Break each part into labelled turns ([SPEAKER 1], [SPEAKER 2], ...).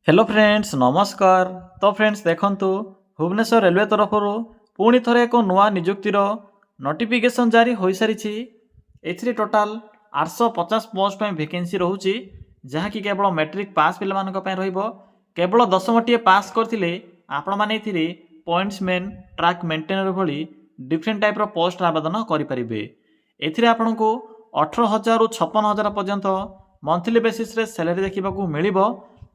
[SPEAKER 1] Hello friends नमस्कार। तो friends देखंतु भुवनेश्वर रेलवे तरफ पुणी थरे एक नुआ निजुक्तिर नोटिफिकेशन जारी हो सारी। एथिरे टोटाल 850 पोस्ट में वैकेंसी रोचे जहाँकि केवल मैट्रिक पास पे रहिबो। केवल 10टीए पास करथिले आपण माने एथिरे पॉइंट्समैन ट्रैक मेंटेनर भली डिफरेंट टाइप रो पोस्ट आवेदन करि परिबे। एथिरे आपनको 18,000 रु 56,000 पर्यंत मंथली बेसिस रे सैलरी देखा मिलिबो।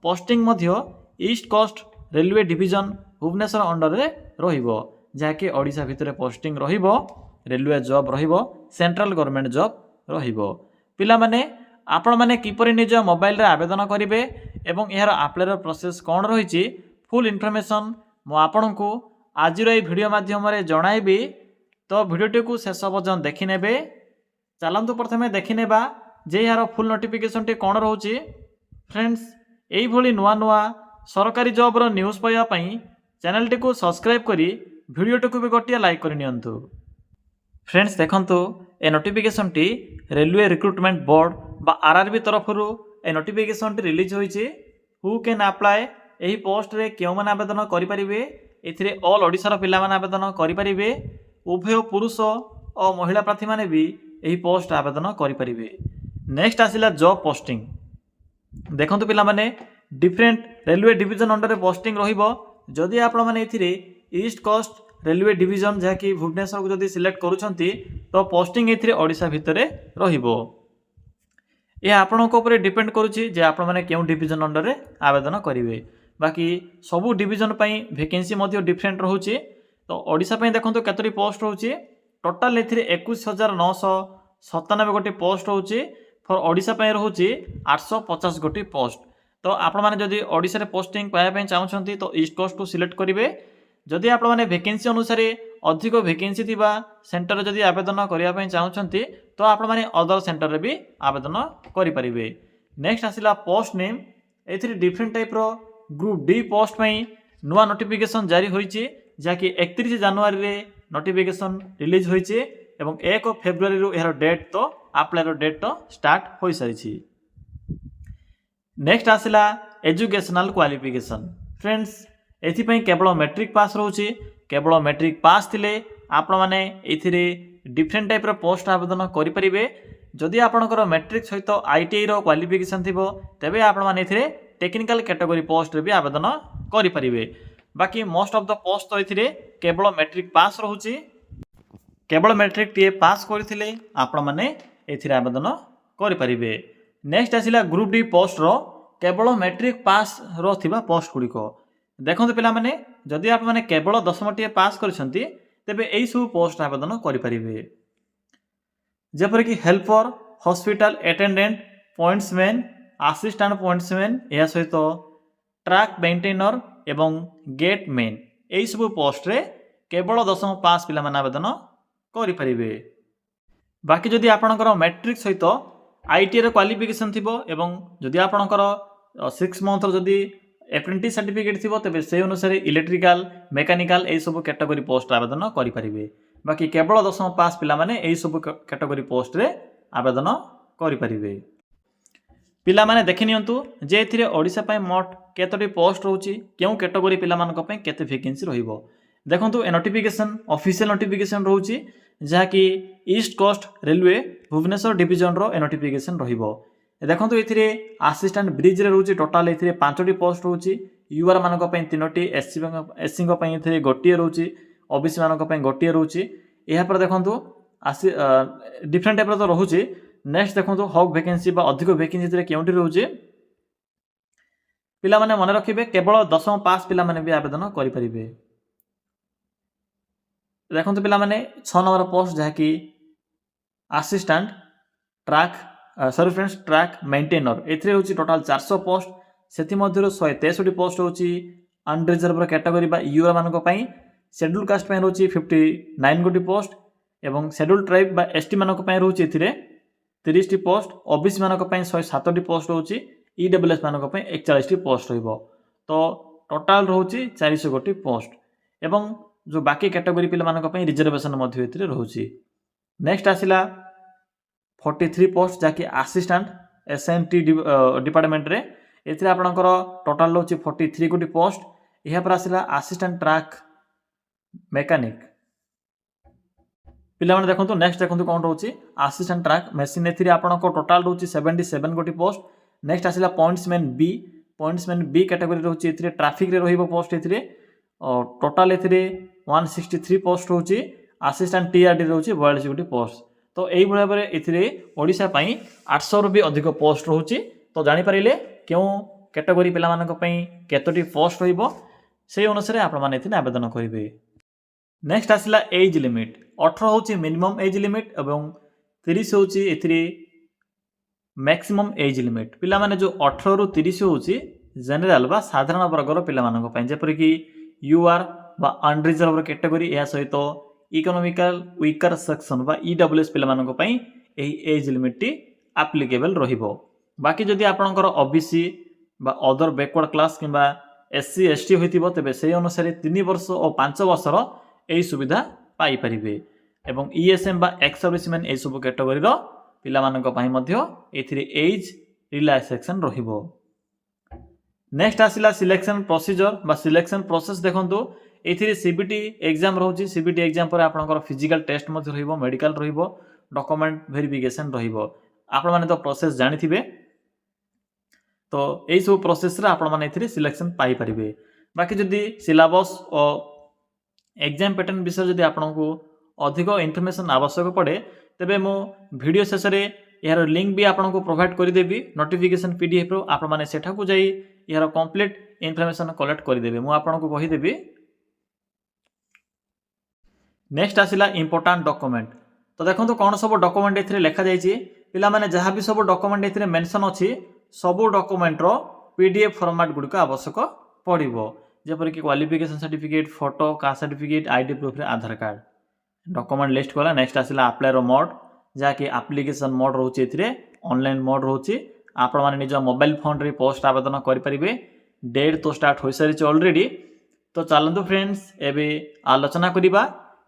[SPEAKER 1] पोस्टिंग मध्य east coast railway division Bhubaneswar under रे रहिबो जहाँकि ओडिशा भितर पोस्टिंग रहिबो। रेलवे जॉब रहिबो, सेंट्रल गवर्नमेंट जॉब रहिबो। पिला माने आपण माने किपरि निज मोबाइल रे आवेदन करिवे एवं यार अप्लाई प्रोसेस कोन रहिछि फुल इन्फॉर्मेशन मो आपनकु आज रो वीडियो माध्यम रे जणाइबी। तो वीडियोटी को शेष पर्यंत देखि नेबे। चलंतु प्रथमे देखि नेबा जे यार फुल नोटिफिकेशन टी कोन रहउछि। फ्रेंड्स यही भली नुआ नुआ सरकारी जॉबर न्यूज पाइबापी चैनल टी को सब्सक्राइब करी वीडियोटी को भी गोटे लाइक कर नियंतु। फ्रेंड्स देखंतु ए नोटिफिकेशन टी रेलवे रिक्रुटमेंट बोर्ड बा आरआरबी तरफ ए नोटिफिकेशन टी रिलीज होइछि। हु कैन अप्लाई एही पोस्ट रे केउ माने आवेदन करि परिबे। एथिरे ऑल ओडिसा रो पिला माने आवेदन करि परिबे। उभय पुरुष और महिला प्रार्थी माने भी एही पोस्ट आवेदन करि परिबे। नेक्स्ट आसिला जॉब पोस्टिंग। देखंतु पिला माने different railway division under posting रहिबो। जदि आपण माने एथिरे ईस्ट कोस्ट रेलवे डिविजन जहाँकि भुवनेश्वर को जदि सिलेक्ट करूछंती तो पोस्टिंग एथिरे ओडिशा भितरे रहिबो। ये आपणक ऊपर डिपेंड करूछि जे आपण माने केउ डिविजन अंडर रे आवेदन करिवे। बाकी सबु डिविजन पई वैकेंसी मध्ये डिफरेंट रहउछि। तो ओडिशा पई देखंतु केतरी पोस्ट रहउछि। टोटल एथिरे 21,997 गोटी पोस्ट रहउछि। फॉर ओडिशा पई रहउछि 850 गोटी पोस्ट। तो आपण माने जदि ओडिशा रे पोस्टिंग पाया पई चाहउछंती तो ईस्ट कोस्ट को सिलेक्ट करिवे। जदि आपण माने वैकेंसी अनुसार अधिक वैकेंसी थिबा सेंटर जदि आवेदन करिया पई चाहउछंती तो आपण माने अदर सेंटर रे भी आवेदन करि परिबे। नेक्स्ट आसिला पोस्ट नेम। एथिरे डिफरेंट टाइप रो ग्रुप डी पोस्ट पई नुआ नोटिफिकेशन जारी होइछि जाकि 31 जनवरी रे नोटिफिकेशन रिलीज होइछि एवं 1 फेब्रुआरी रो एहर डेट तो अप्लाई रो डेट तो स्टार्ट हो सारी। नेक्स्ट आसिला एजुकेशनल क्वालिफिकेशन। फ्रेंड्स एथिपई केवल मैट्रिक पास रहउछि। केवल मैट्रिक पास थिले आपण माने एथिरे डिफरेंट टाइप रो पोस्ट आवेदन करि परिबे। जदि आपणकर मैट्रिक सहित आईटीआई रो क्वालिफिकेशन थिबो तेबे आपण माने एथिरे टेक्निकल कैटेगरी पोस्ट रे भी आवेदन करि परिबे। बाकी मोस्ट ऑफ द पोस्ट तो एथिरे केवल मैट्रिक पास रहउछि। केवल मैट्रिक टीए पास करथिले आपण माने एथिरे आवेदन करि परिबे। नेक्स्ट आसिला ग्रुप डी पोस्ट रो केवल मैट्रिक पास रो थिबा पोस्ट गुड़िको। देखंतु पिला माने जदि आप माने केवल 10टीए पास करछंती तेबे एई सब पोस्ट आवेदन करि परिबे। जेपर कि helper, hospital attendant, pointsman, assistant pointsman या सहित ट्रैक मेंटेनर एवं गेट मैन एई सब पोस्ट रे केवल 10मा पास पिला माने आवेदन करि परिबे। बाकी जदि आपणकर मैट्रिक सहित आईटीआई रो क्वालिफिकेशन थिबो एवं जदि आपणकर 6 मंथ जदि एप्रेंटिस सर्टिफिकेट थिबो तेबे से अनुसार इलेक्ट्रिकल, मैकेनिकल एई सब कैटेगरी पोस्ट आवेदन करि परिबे। बाकी केवल 10मा पास पिला माने एई सब कैटेगरी पोस्ट रे आवेदन करि परिबे। पिला माने देखि नियंतु जे एथिरे ओडिशा पय मोट केतोटी पोस्ट रहउची, केउ कैटेगरी पिला मानक पय केते वैकेंसी रहिबो। देखंतु ए नोटिफिकेशन ऑफिशियल नोटिफिकेशन रहउची जहाँकि east coast railway Bhubaneswar division रो ए नोटिफिकेशन रहिबो। देखंतु एथिरे असिस्टेंट ब्रिज रे रहउची टोटल एथिरे 5टी पोस्ट रहउची। यूआर मानक पय 3टी, एससी को पय एथिरे गोटिए रहउची, ओबीसी मानक पय गोटिए रहउची। एहा पर देखंतु डिफरेंट टाइप रो तो रहउची। नेक्स्ट देखंतु हक वैकेंसी बा अधिक वैकेंसी एथिरे केउंटी रहउची। पिला माने मने रखिबे केवल 10मा पास पिला माने भी आवेदन करि परिबे। देखंतु पिला माने 6 नंबर पोस्ट जहाँकि assistant track friends track maintainer एथिरे होची टोटल 400 पोस्ट। सेति मध्यरु 163 पोस्ट होची अनरिजर्व कैटेगरी बा यूआर मानक पई। शेड्यूल कास्ट पई होची 59 गोटी पोस्ट एवं शेड्यूल ट्राइब बा एसटी मानक पई होची एथिरे 30 टी पोस्ट। ओबीसी मानक पई 107 टी पोस्ट होची। ईडब्ल्यूएस मानक पई 41 टी पोस्ट रहइबो। तो टोटल रहउची 400 गोटी पोस्ट एवं जो बाकी कैटेगरी पिला मानक पई रिजर्वेशन मध्ये एथिरे रहउची। नेक्स्ट आसिला 43 पोस्ट जाकि असिस्टेंट एसएनटी डिपार्टमेंट रे एथिरे आपणकर टोटाल रोचे 43 गोटी पोस्ट। यहाँ पर आसला असिस्टेंट ट्रैक मेकानिक पिला माने देखंतु नेक्स्ट देखंतु कोन रोचे असिस्टेंट ट्रैक मशीन एथिरे आपणको टोटाल रोचे 77 गोटी पोस्ट। नेक्स्ट आसला पॉइंट्समैन बी कैटेगरी रोचे एथिरे ट्रैफिक रे रहिबो पोस्ट एथिरे और टोटाल एथिरे 163 पोस्ट रोचे। असिस्टेंट टीआरडी रोचे 42 गोटी पोस्ट। तो एई भले भाबरे एथिरे ओडिसा पई 800 रु भी अधिक पोस्ट रोचे। तो जानि परिले क्यों कैटेगरी पिला मानक पई केतोटी पोस्ट रहिबो सेही अनुसार आपण माने एथिरे आवेदन करिवे। नेक्स्ट आसला एज लिमिट 18 होची मिनिमम एज लिमिट एवं 30 होची एथिरे मैक्सिमम एज लिमिट। पिला माने जो 18 रु 30 होची जनरल बा साधारण वर्गर पिला मानक पई जेपर कि यूआर बा अनरिजर्व कैटेगरी या सहित इकोनॉमिकल वीकर सेक्शन बा ईडब्ल्यूएस पिला मानक पई एही एज लिमिट टी एप्लीकेबल रहिबो। बाकी जदि आपणकर ओबीसी बा अदर बैकवर्ड क्लास किबा एससी एसटी होइतिबो तेबे सेही अनुसार 3 वर्ष और 5 वर्षर एही सुविधा पाई परिबे एवं ईएसएम बा एक्स सर्विसमैन एही सब कैटेगरी रो पिला मानक पई मध्य एथिरे एज रिलैक्सेशन रहिबो। नेक्स्ट आसिला सिलेक्शन प्रोसीजर बा सिलेक्शन प्रोसेस देखंतु एथिरे सीबीटी एग्जाम रहउची। सीबीटी एग्जाम पर आपनकर फिजिकल टेस्ट मध्य रहिबो, मेडिकल रहिबो, डॉक्यूमेंट वेरिफिकेशन रहिबो। आपण माने तो प्रोसेस जानिथिबे। तो एही सब प्रोसेस रे आपण माने एथिरे सिलेक्शन पाई परिबे। बाकी जदि सिलेबस और एग्जाम पैटर्न विषय जदि आपनको अधिक इन्फॉर्मेशन आवश्यक पड़े तेबे मो वीडियो शेष रे यार लिंक भी आपनको प्रोवाइड कर देबी नोटिफिकेशन पीडीएफ रो आपण माने सेठा को जाई यार कंप्लीट इन्फॉर्मेशन कलेक्ट कर देबे। मो आपनको कहि देबी। नेक्स्ट आसिला इंपोर्टेंट डॉक्यूमेंट। तो देखंतु कोन सब डॉक्यूमेंट एथिरे लिखा जाई छी। पिला माने जहां भी सब डॉक्यूमेंट एथिरे मेंशन अछि सब डॉक्यूमेंट रो पीडीएफ फॉर्मेट गुडी को आवश्यक पड़िबो। जेपर कि qualification certificate, photo, caste certificate, ID proof रे आधार कार्ड डॉक्यूमेंट लिस्ट कला। नेक्स्ट आसिला अप्लाई रो मोड जाके एप्लीकेशन मोड रहउची एथिरे ऑनलाइन मोड रहउची। आपण माने निज मोबाइल फोन रे पोस्ट आवेदन करि परिबे। डेट तो स्टार्ट होई सारी ऑलरेडी। तो चलंतु फ्रेंड्स एबे आलोचना करिबा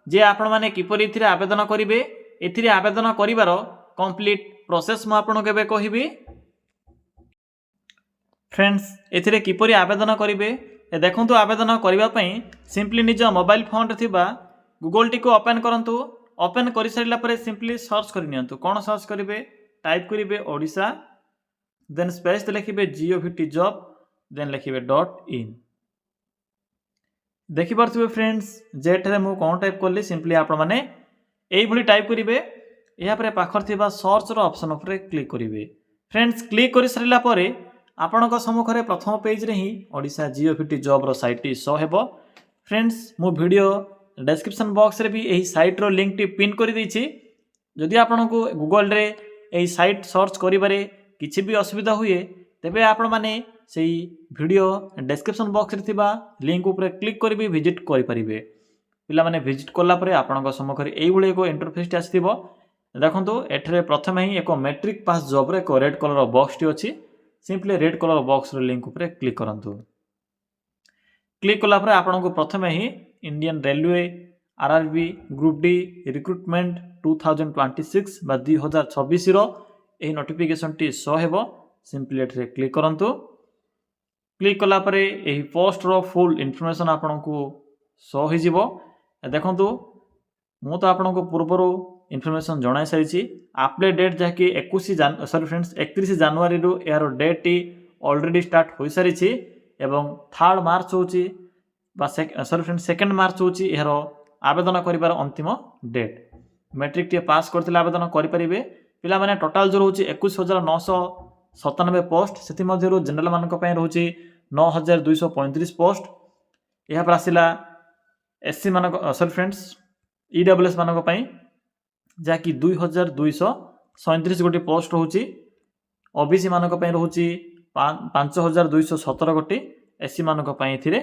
[SPEAKER 1] जे आपण माने किपरि एथिरे आवेदन करिवे। एथिरे आवेदन करिवारो कंप्लीट प्रोसेस म आपण केबे कहिबी। फ्रेंड्स एथिरे किपरि आवेदन करिवे देखंतु आवेदन करिवा पई सिंपली निज मोबाइल फोन रे थिबा गूगल टी को ओपन करंतु। ओपन करि सारिला परे सिंपली सर्च करि नियंतु। कोन सर्च करिवे टाइप करिवे ओडिशा देन स्पेस लिखिबे जीओवीटी जॉब देन लिखिबे .in। देखि परथिबे फ्रेंड्स जेठ रे मु कोन टाइप करली सिंपली आपण माने एई भली टाइप करिवे। या परे पाखर थिबा सर्च रो ऑप्शन ऊपर क्लिक करिवे। फ्रेंड्स क्लिक करि सारिला परे आपणक सम्मुखरे प्रथम पेज रे ही ओडिशा जीओवीटी जॉब रो साइट टी शो हेबो। फ्रेंड्स मु वीडियो डिस्क्रिप्शन बॉक्स रे भी एही साइट रो लिंक टी पिन करि दैछि। जदि आपणको गूगल रे एही साइट सर्च करिबारे किछि भी असुविधा हुए तेबे आपण माने सेही वीडियो डिस्क्रिप्शन बॉक्स रे थिबा लिंक ऊपर क्लिक करिबे विजिट करि परिबे। पिला माने विजिट करला परे आपणक सम्मुखरे एही भली एको इंटरफेस टी आसीबो। देखंतु एठरे प्रथमे ही एको मैट्रिक पास जॉब रे एको रेड कलर बॉक्स टी अछि। सिंपली रेड कलर बॉक्स रो लिंक ऊपर क्लिक करंतु। क्लिक कला परे आपनको प्रथमे ही Indian railway RRB group D recruitment 2026 बा 2026 रो एही नोटिफिकेशन टी शो हेबो। सिंपली एठरे क्लिक करंतु। क्लिक कला परे एही पोस्ट रो फुल इन्फॉर्मेशन आपनको शो हो जिवो। देखंतु मु तो आपनको पूर्वरो इन्फॉर्मेशन जणाई सारिछि। अप्लाई डेट जाके 31 जनवरी रु यार डेट टी ऑलरेडी स्टार्ट हो सारिछि एवं 3 मार्च होची बा सेकंड मार्च होची यार आवेदन करिवार अंतिम डेट। मैट्रिक टी पास करथिले आवेदन करि परिबे। पिला माने टोटल जो होची 21997 पोस्ट सेति मध्ये रो जनरल मानक पय रहउची 9235 पोस्ट। यहा पर आसिला एससी मानक फ्रेंड्स ईडब्ल्यूएस मानक पय जाकि 2237 गोटी पोस्ट रहउची। ओबीसी मानक पय रहउची 5217 गोटी। एससी मानक पय थिरे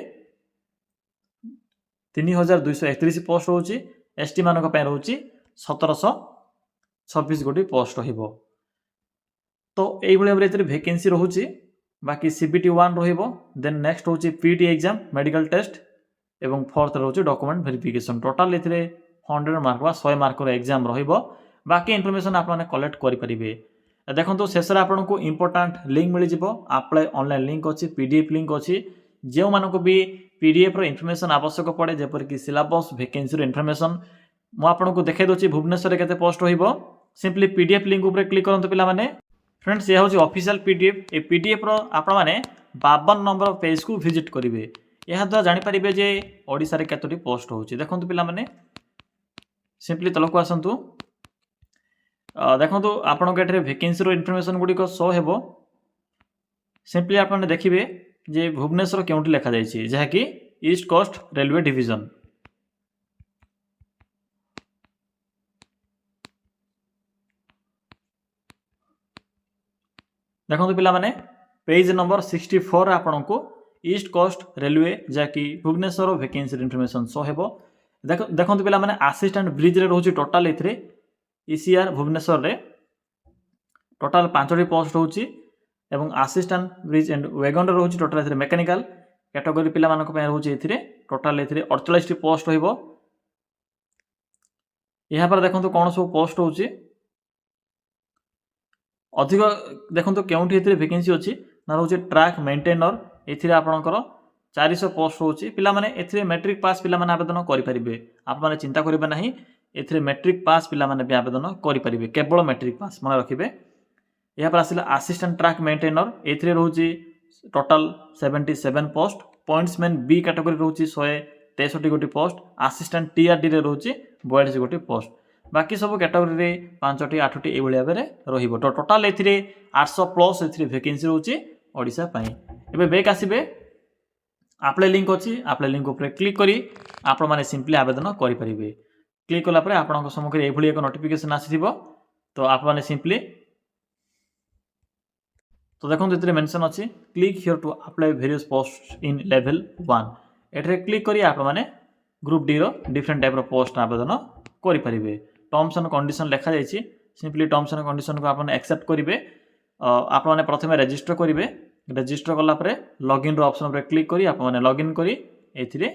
[SPEAKER 1] 3231 पोस्ट रहउची। एसटी मानक पय रहउची 1726 गोटी पोस्ट रहिबो। तो एई भली भाबरे एतरे वैकेंसी रहउची। बाकी सीबीटी 1 रहिबो। देन नेक्स्ट होची पीटी एग्जाम मेडिकल टेस्ट एवं फोर्थ रहउची डॉक्यूमेंट वेरिफिकेशन। टोटल एतरे 100 मार्क बा 100 मार्क रो एग्जाम रहिबो। बाकी इन्फॉर्मेशन आपण माने कलेक्ट करि परिबे। देखो शेष आपको इंपोर्टाट लिंक मिल जाव अप्लाई ऑनलाइन लिंक अच्छी पीडीएफ लिंक अच्छी जो मानक भी पीडीएफ रो इनफॉरमेशन आवश्यक पड़े जेपरिक सिलेबस वैकेंसी इनफॉरमेशन मुझे देखा दूसरी भुवनेश्वर के पोस्ट हो सिंपली पीडीएफ लिंक उपर क्लिक करूँ पे फ्रेंड्स यह हूँ ऑफिशियल पीडीएफ ए पीडीएफ रो आपण मैंने 52 नंबर पेज को विजिट करेंगे यह द्वारा जानीपारे जे ओडिशा रे केतोटी पोस्ट होची देखो पे सिंपली तलक आसतु देखो आपण के वैकेंसी रो इनफॉरमेशन गुड़िक शो हेबो सिंपली आपने देखिए जे भुवनेश्वर केउंटी लिखा जाइए जहाँकि ईस्ट कोस्ट रेलवे डिविजन देखो पे पेज नंबर 64 आपन को ईस्ट कोस्ट रेलवे जहाँकि भुवनेश्वर वैकेंसी इनफॉरमेशन शो हेबो देखो पे असिस्टेंट ब्रिज रे रोची टोटाल एथिरे ईसीआर भुवनेश्वर रे टोटाल 5टी पोस्ट होची एवं असिस्टेंट ब्रिज एंड वैगन रे रोची टोटाल एथिरे मैकेनिकल कैटेगरी पिला मानक पे रोची एथिरे टोटाल एथिरे 48 टी पोस्ट होइबो यहाँ पर देखो कौन सब पोस्ट होची अधिक देखो केउंठी एथिरे वैकेंसी अच्छी ना रोचे ट्रैक मेंटेनर एथिरे आपणकर 400 पोस्ट होची पिला माने एथिरे मैट्रिक पास पिला माने आवेदन करि परिबे आप माने चिंता करिबे नाही एथिरे मैट्रिक पास पिला माने भी आवेदन करि परिबे केवल मैट्रिक पास मन रखिबे यहाँ पर आसिला असिस्टेंट ट्रैक मेंटेनर एथिरे रोची total 77 post pointsman B category रोची 163 गोटी पोस्ट असिस्टेंट टीआरडी रे रोची 42 गोटी पोस्ट बाकी सब कैटेगरी रे 5टी 8टी ए भाई भाव में तो टोटाल ए 800 प्लस ए वैकेंसी रोचे ओडिशा पई एबे बैक आसीबे अप्लाई लिंक अच्छी अप्लाई लिंक उपर क्लिक करी आपण माने सिंपली आवेदन करि परिबे क्लिक कला परे आपन सम्मुख एभली एक नोटिफिकेशन आसीथिबो तो आप माने सिंपली तो देखो ये मेंशन अच्छी click here to apply various post in level 1 एठरे क्लिक करी आप माने ग्रुप डी रो डिफरेंट टाइप रो पोस्ट आवेदन करि परिबे टर्म्स एंड कंडीशन लिखा जाइए सिंपली टर्म्स एंड कंडीशन को आपने एक्सेप्ट करेंगे आपने प्रथम रजिस्टर करेंगे रजिस्टर कलापर लॉगिन रो ऑप्शन पर क्लिक करी आपने लॉगिन करी एथिरे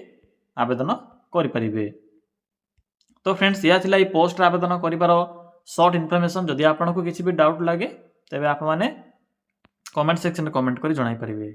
[SPEAKER 1] आवेदन करें तो फ्रेंड्स यह थिला पोस्ट आवेदन करिवार शॉर्ट इनफॉरमेशन जदि आपको किसी भी डाउट लगे तेज आपने कमेंट सेक्शन में कमेंट कर जणाई पारिबे।